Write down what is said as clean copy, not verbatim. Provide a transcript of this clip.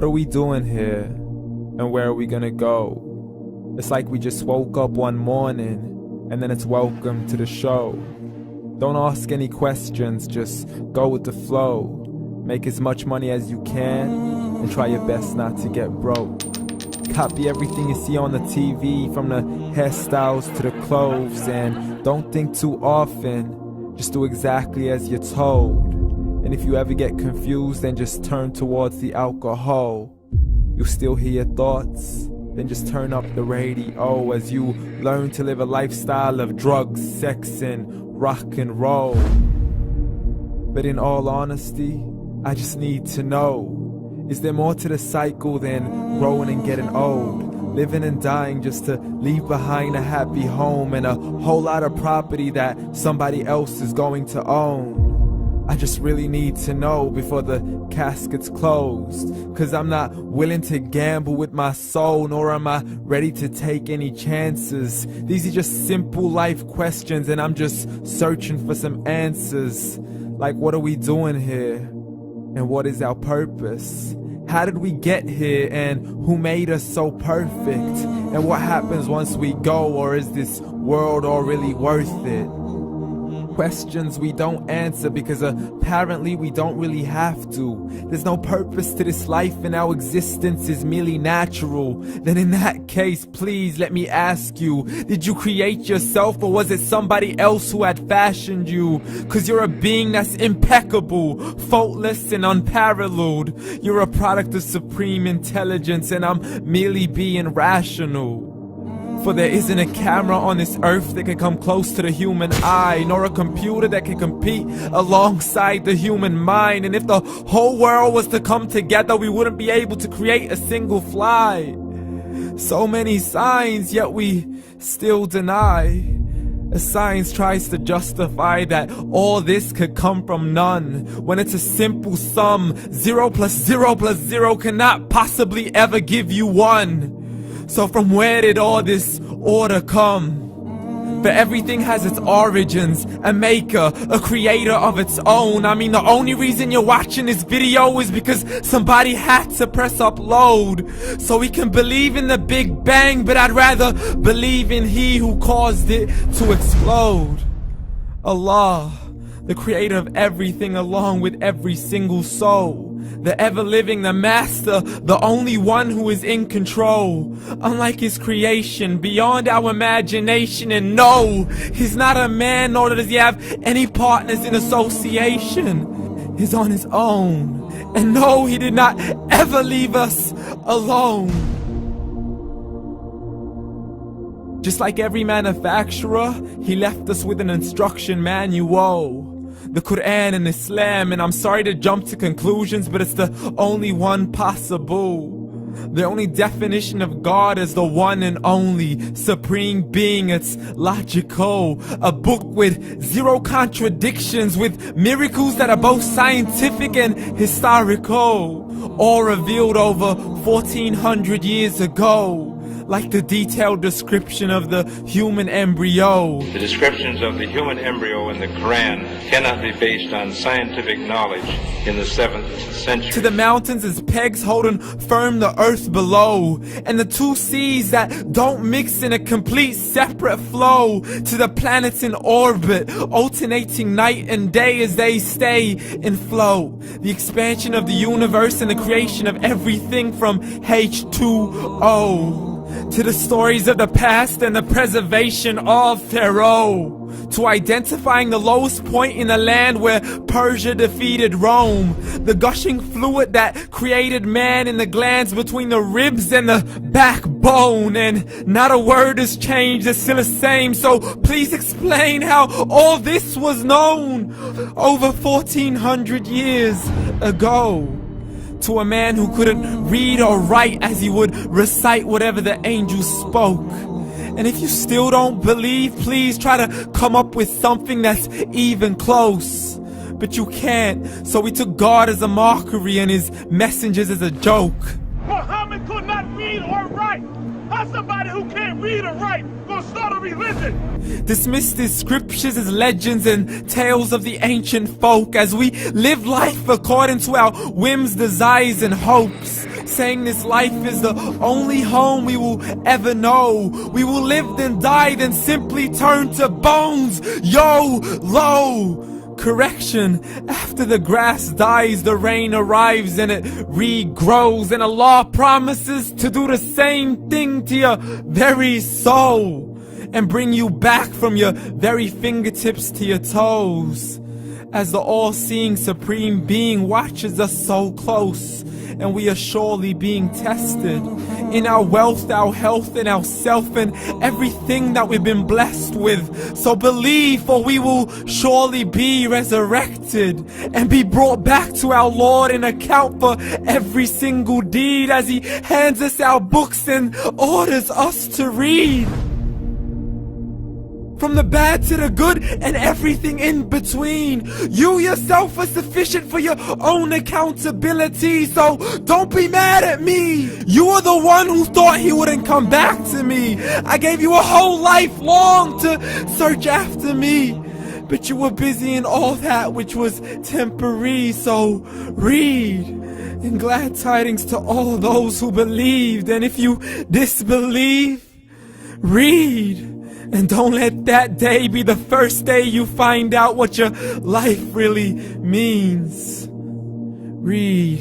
What are we doing here? And where are we gonna go? It's like we just woke up one morning, and then it's welcome to the show. Don't ask any questions, just go with the flow. Make as much money as you can, and try your best not to get broke. Copy everything you see on the TV, from the hairstyles to the clothes, and don't think too often, just do exactly as you're told. And if you ever get confused, then just turn towards the alcohol. You'll still hear your thoughts, then just turn up the radio as you learn to live a lifestyle of drugs, sex, and rock and roll. But in all honesty, I just need to know, is there more to the cycle than growing and getting old? Living and dying just to leave behind a happy home and a whole lot of property that somebody else is going to own. I just really need to know before the casket's closed, 'cause I'm not willing to gamble with my soul, nor am I ready to take any chances. These are just simple life questions, and I'm just searching for some answers. Like, what are we doing here? And what is our purpose? How did we get here, and who made us so perfect? And what happens once we go, or is this world all really worth it? Questions we don't answer because apparently we don't really have to. There's no purpose to this life and our existence is merely natural. Then in that case, please let me ask you, did you create yourself, or was it somebody else who had fashioned you? 'Cause you're a being that's impeccable, faultless and unparalleled. You're a product of supreme intelligence, and I'm merely being rational. For there isn't a camera on this earth that can come close to the human eye, nor a computer that can compete alongside the human mind. And if the whole world was to come together, we wouldn't be able to create a single fly. So many signs, yet we still deny. As science tries to justify that all this could come from none, when it's a simple sum. 0 plus 0 plus 0 cannot possibly ever give you 1. So from where did all this order come? For everything has its origins, a maker, a creator of its own. I mean, the only reason you're watching this video is because somebody had to press upload. So we can believe in the Big Bang, but I'd rather believe in He who caused it to explode. Allah, the creator of everything, along with every single soul. The ever-living, the master, the only one who is in control. Unlike his creation, beyond our imagination. And no, he's not a man, nor does he have any partners in association. He's on his own. And no, he did not ever leave us alone. Just like every manufacturer, he left us with an instruction manual. The Quran and Islam, and I'm sorry to jump to conclusions, but it's the only one possible. The only definition of God is the one and only supreme being. It's logical, a book with 0 contradictions, with miracles that are both scientific and historical, all revealed over 1400 years ago. Like the detailed description of the human embryo. The descriptions of the human embryo in the Quran cannot be based on scientific knowledge in the 7th century. To the mountains as pegs holding firm the earth below, and the 2 seas that don't mix in a complete separate flow. To the planets in orbit, alternating night and day as they stay in flow. The expansion of the universe and the creation of everything from H2O. To the stories of the past and the preservation of Pharaoh. To identifying the lowest point in the land where Persia defeated Rome. The gushing fluid that created man in the glands between the ribs and the backbone. And not a word has changed, it's still the same. So please explain how all this was known over 1400 years ago. To a man who couldn't read or write, as he would recite whatever the angels spoke. And if you still don't believe, please try to come up with something that's even close. But you can't, so we took God as a mockery and his messengers as a joke. Muhammad could not read or write. How somebody who can't read or write gonna start a religion? Dismissed his scriptures as legends and tales of the ancient folk, as we live life according to our whims, desires, and hopes. saying this life is the only home we will ever know. We will live then die, then simply turn to bones. YOLO! Correction, after the grass dies, the rain arrives and it regrows, and Allah promises to do the same thing to your very soul and bring you back from your very fingertips to your toes, as the all-seeing supreme being watches us so close, and we are surely being tested in our wealth, our health, and our self, and everything that we've been blessed with. So believe, for we will surely be resurrected and be brought back to our Lord and account for every single deed, as He hands us our books and orders us to read. From the bad to the good and everything in between. You yourself are sufficient for your own accountability, so don't be mad at me. You are the one who thought He wouldn't come back to me. I gave you a whole life long to search after me, but you were busy in all that which was temporary. So read, and glad tidings to all those who believed. And if you disbelieve, read. And don't let that day be the first day you find out what your life really means. Read.